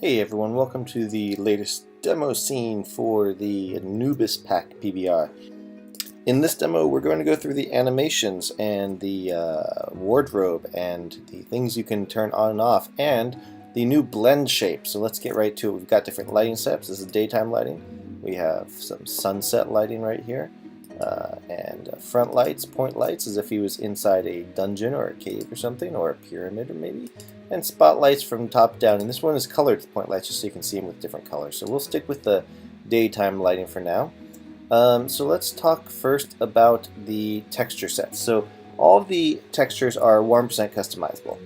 Hey everyone, welcome to the latest demo scene for the Anubis pack PBR. In this demo we're going to go through the animations and the wardrobe and the things you can turn on and off and the new blend shape. So let's get right to it. We've got different lighting setups. This is daytime lighting. We have some sunset lighting right here and front lights, point lights as if he was inside a dungeon or a cave or something, or a pyramid or maybe. And spotlights from top down, and this one is colored point lights just so you can see them with different colors. So we'll stick with the daytime lighting for now. So let's talk first about the texture sets. So all of the textures are 1% customizable,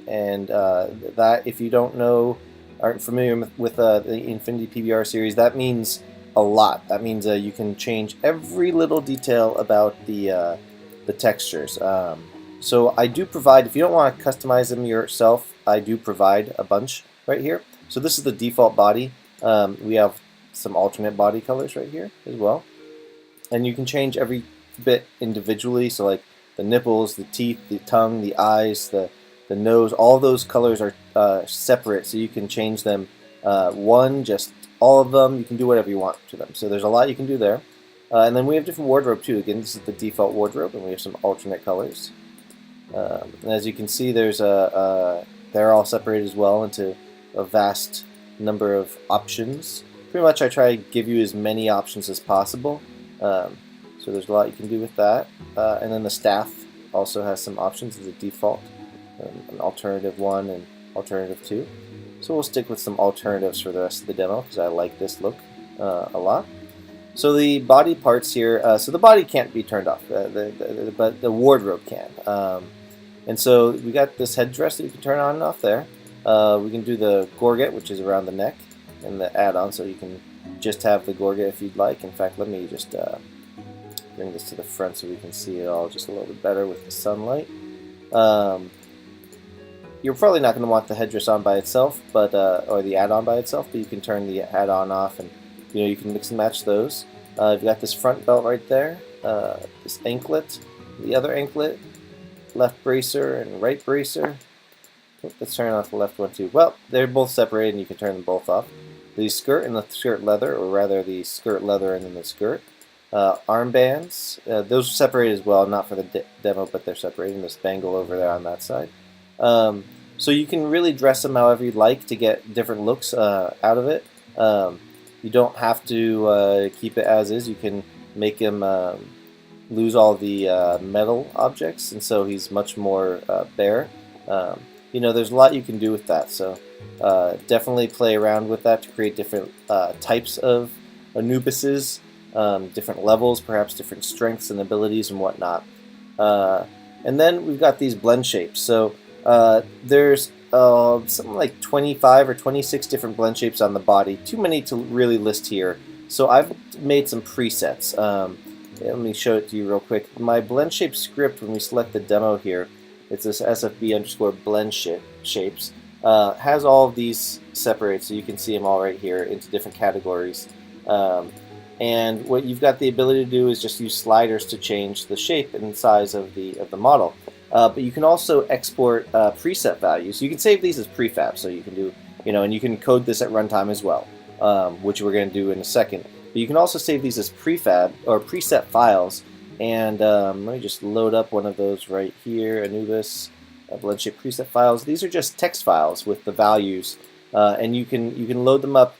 and that, if you don't know, aren't familiar with the Infinity PBR series, that means a lot. That means you can change every little detail about the textures. So I do provide, if you don't want to customize them yourself, I do provide a bunch right here. So this is the default body. We have some alternate body colors right here as well. And you can change every bit individually. So like the nipples, the teeth, the tongue, the eyes, the nose, all those colors are separate. So you can change them just all of them. You can do whatever you want to them. So there's a lot you can do there. And then we have different wardrobe too. Again, this is the default wardrobe, and we have some alternate colors. And as you can see, there's they're all separated as well into a vast number of options. Pretty much I try to give you as many options as possible. So there's a lot you can do with that. And then the staff also has some options as a default, an alternative 1 and alternative 2. So we'll stick with some alternatives for the rest of the demo because I like this look a lot. So the body parts here, so the body can't be turned off, but the wardrobe can. And so we got this headdress that you can turn on and off there. We can do the gorget, which is around the neck, and the add-on, so you can just have the gorget if you'd like. In fact, let me just bring this to the front so we can see it all just a little bit better with the sunlight. You're probably not going to want the headdress on by itself, but or the add-on by itself, but you can turn the add-on off, and you can mix and match those. You've got this front belt right there, this anklet, the other anklet, left bracer and right bracer. Let's turn off the left one too. Well, they're both separated and you can turn them both off. The skirt and the skirt leather, or rather the skirt leather and then the skirt. Armbands, those are separated as well, not for the demo, but they're separated, and this bangle over there on that side. So you can really dress them however you'd like to get different looks out of it. You don't have to keep it as is. You can make him lose all the metal objects, and so he's much more bare. There's a lot you can do with that, so definitely play around with that to create different types of Anubises, different levels, perhaps different strengths and abilities and whatnot. And then we've got these blend shapes. So there's something like 25 or 26 different blend shapes on the body. Too many to really list here. So I've made some presets. Let me show it to you real quick. My blend shape script, when we select the demo here, it's this SFB_blend shapes, has all of these separated, so you can see them all right here into different categories. And what you've got the ability to do is just use sliders to change the shape and size of the model. But you can also export preset values. You can save these as prefab, so you can do, and you can code this at runtime as well, which we're going to do in a second. But you can also save these as prefab or preset files. And let me just load up one of those right here, Anubis blend shape preset files. These are just text files with the values, and you can load them up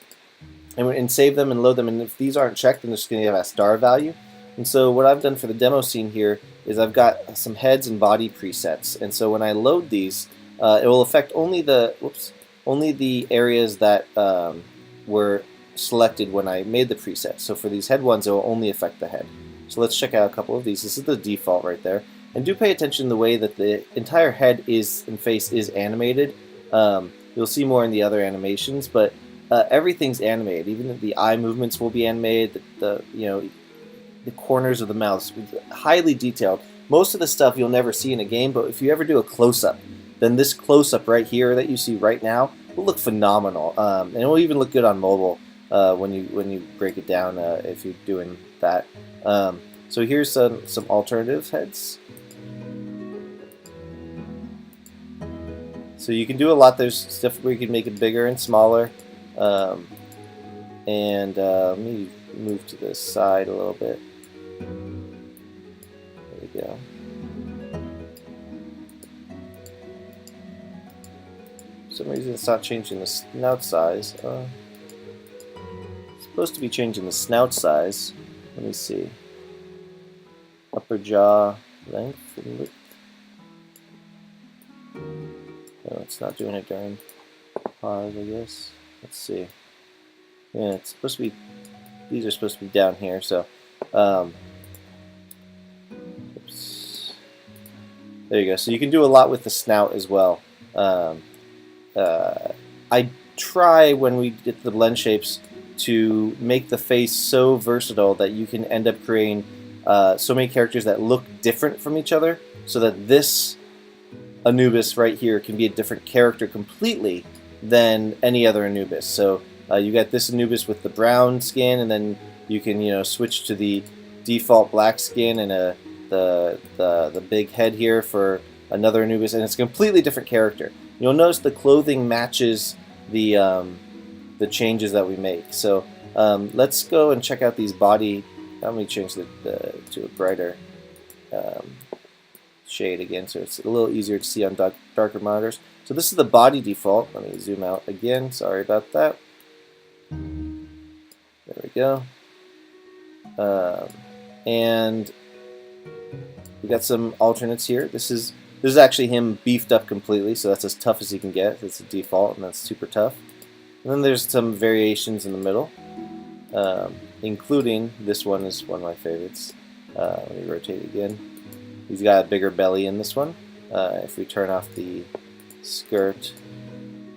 and save them and load them. And if these aren't checked, then they're just going to have a star value. And so what I've done for the demo scene here is I've got some heads and body presets. And so when I load these, it will affect only the areas that were selected when I made the preset. So for these head ones, it will only affect the head. So let's check out a couple of these. This is the default right there. And do pay attention to the way that the entire head and face is animated. You'll see more in the other animations, but everything's animated. Even the eye movements will be animated. The corners of the mouth, highly detailed. Most of the stuff you'll never see in a game, but if you ever do a close-up, then this close-up right here that you see right now will look phenomenal. And it will even look good on mobile when you break it down if you're doing that. So here's some alternative heads. So you can do a lot. There's stuff where you can make it bigger and smaller. Let me move to this side a little bit. There we go. For some reason it's not changing the snout size. It's supposed to be changing the snout size. Let me see. Upper jaw length and width. No, it's not doing it during pause, I guess. Let's see. Yeah, it's supposed to be. These are supposed to be down here. So, oops. There you go. So you can do a lot with the snout as well. I try when we get the blend shapes to make the face so versatile that you can end up creating so many characters that look different from each other, so that this Anubis right here can be a different character completely than any other Anubis. So you got this Anubis with the brown skin, and then you can switch to the default black skin and the big head here for another Anubis, and it's a completely different character. You'll notice the clothing matches the changes that we make. So let's go and check out these body. Let me change to a brighter shade again, so it's a little easier to see on darker monitors. So this is the body default. Let me zoom out again. Sorry about that. There we go. And we got some alternates here. This is actually him beefed up completely, so that's as tough as he can get. That's a default, and that's super tough. And then there's some variations in the middle, including this one is one of my favorites. Let me rotate it again. He's got a bigger belly in this one. If we turn off the skirt,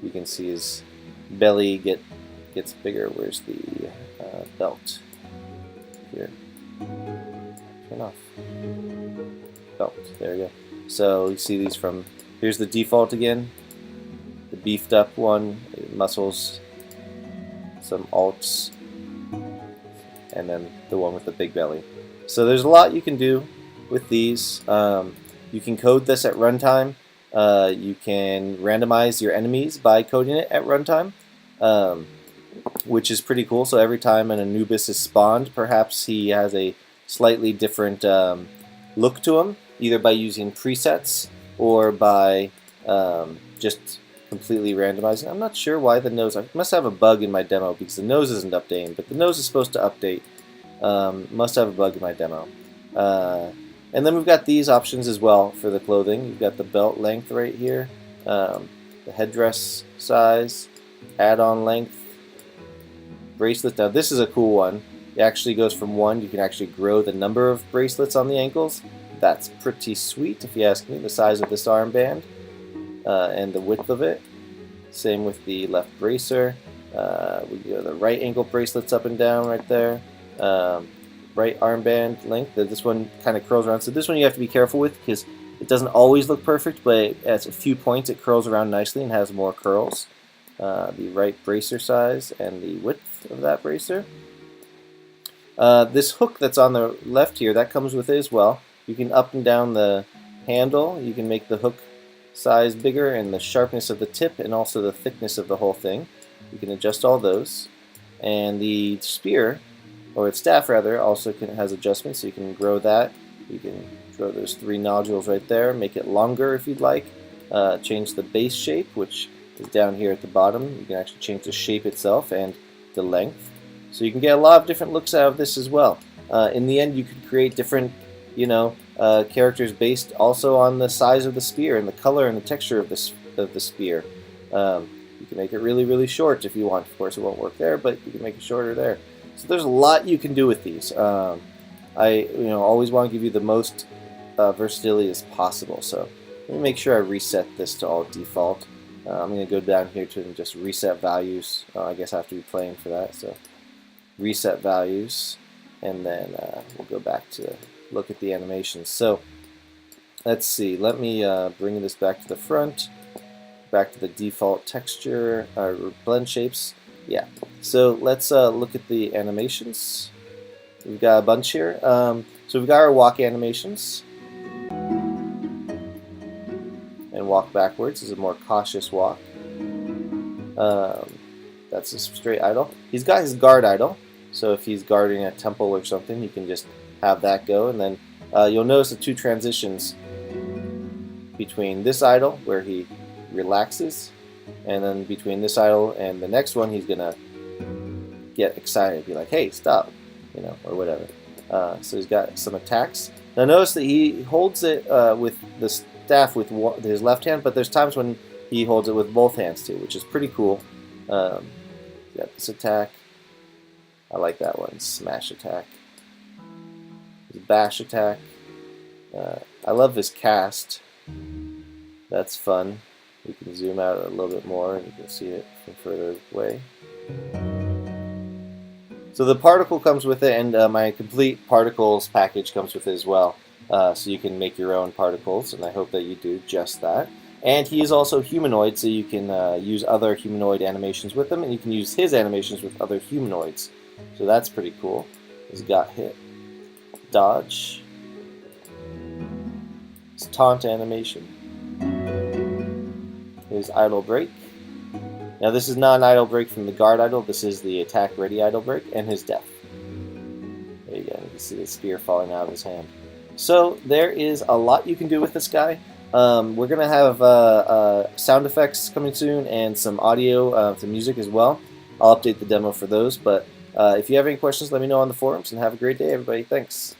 you can see his belly gets bigger. Where's the belt? Here. Turn off. Belt. There we go. So you see these from, here's the default again, the beefed up one, muscles, some alts, and then the one with the big belly. So there's a lot you can do with these. You can code this at runtime. You can randomize your enemies by coding it at runtime, which is pretty cool. So every time an Anubis is spawned, perhaps he has a slightly different look to him, either by using presets or by just completely randomizing. I'm not sure why the nose, I must have a bug in my demo because the nose isn't updating, but the nose is supposed to update. Must have a bug in my demo. And then we've got these options as well for the clothing. You've got the belt length right here, the headdress size, add-on length, bracelet. Now this is a cool one. It actually goes from 1. You can actually grow the number of bracelets on the ankles. That's pretty sweet if you ask me. The size of this armband and the width of it. Same with the left bracer. We go the right ankle bracelets up and down right there. Right armband length. This one kind of curls around. So this one you have to be careful with because it doesn't always look perfect, but at a few points it curls around nicely and has more curls. The right bracer size and the width of that bracer. This hook that's on the left here, that comes with it as well. You can up and down the handle. You can make the hook size bigger and the sharpness of the tip and also the thickness of the whole thing. You can adjust all those. And the spear, or its staff rather, also has adjustments, so you can grow that. You can grow those 3 nodules right there, make it longer if you'd like. Change the base shape, which is down here at the bottom. You can actually change the shape itself and the length. So you can get a lot of different looks out of this as well. In the end, you could create different, characters based also on the size of the spear and the color and the texture of the spear. You can make it really, really short if you want. Of course, it won't work there, but you can make it shorter there. So there's a lot you can do with these. I always want to give you the most versatility as possible. So let me make sure I reset this to all default. I'm going to go down here to just reset values. I guess I have to be playing for that. So reset values, and then we'll go back to look at the animations. So let's see. Let me bring this back to the front, back to the default texture blend shapes. Yeah. So let's look at the animations. We've got a bunch here. So we've got our walk animations. and walk backwards. This is a more cautious walk. That's a straight idle. He's got his guard idle, so if he's guarding a temple or something, you can just have that go, and then you'll notice the two transitions between this idle, where he relaxes, and then between this idle and the next one, he's gonna get excited, be like, "Hey, stop," you know, or whatever. So he's got some attacks. Now notice that he holds it with the staff with his left hand, but there's times when he holds it with both hands too, which is pretty cool. Got this attack. I like that one. Smash attack. His bash attack. I love his cast. That's fun. We can zoom out a little bit more and you can see it from further away. So the particle comes with it, and my complete particles package comes with it as well. So you can make your own particles, and I hope that you do just that. And he is also humanoid, so you can use other humanoid animations with him, and you can use his animations with other humanoids. So that's pretty cool. He's got hit, dodge, his taunt animation, his idle break. Now this is not an idle break from the guard idle, this is the attack ready idle break, and his death. There you go, you can see the spear falling out of his hand. So there is a lot you can do with this guy. We're going to have sound effects coming soon and some audio, some music as well. I'll update the demo for those, but if you have any questions, let me know on the forums, and have a great day, everybody. Thanks.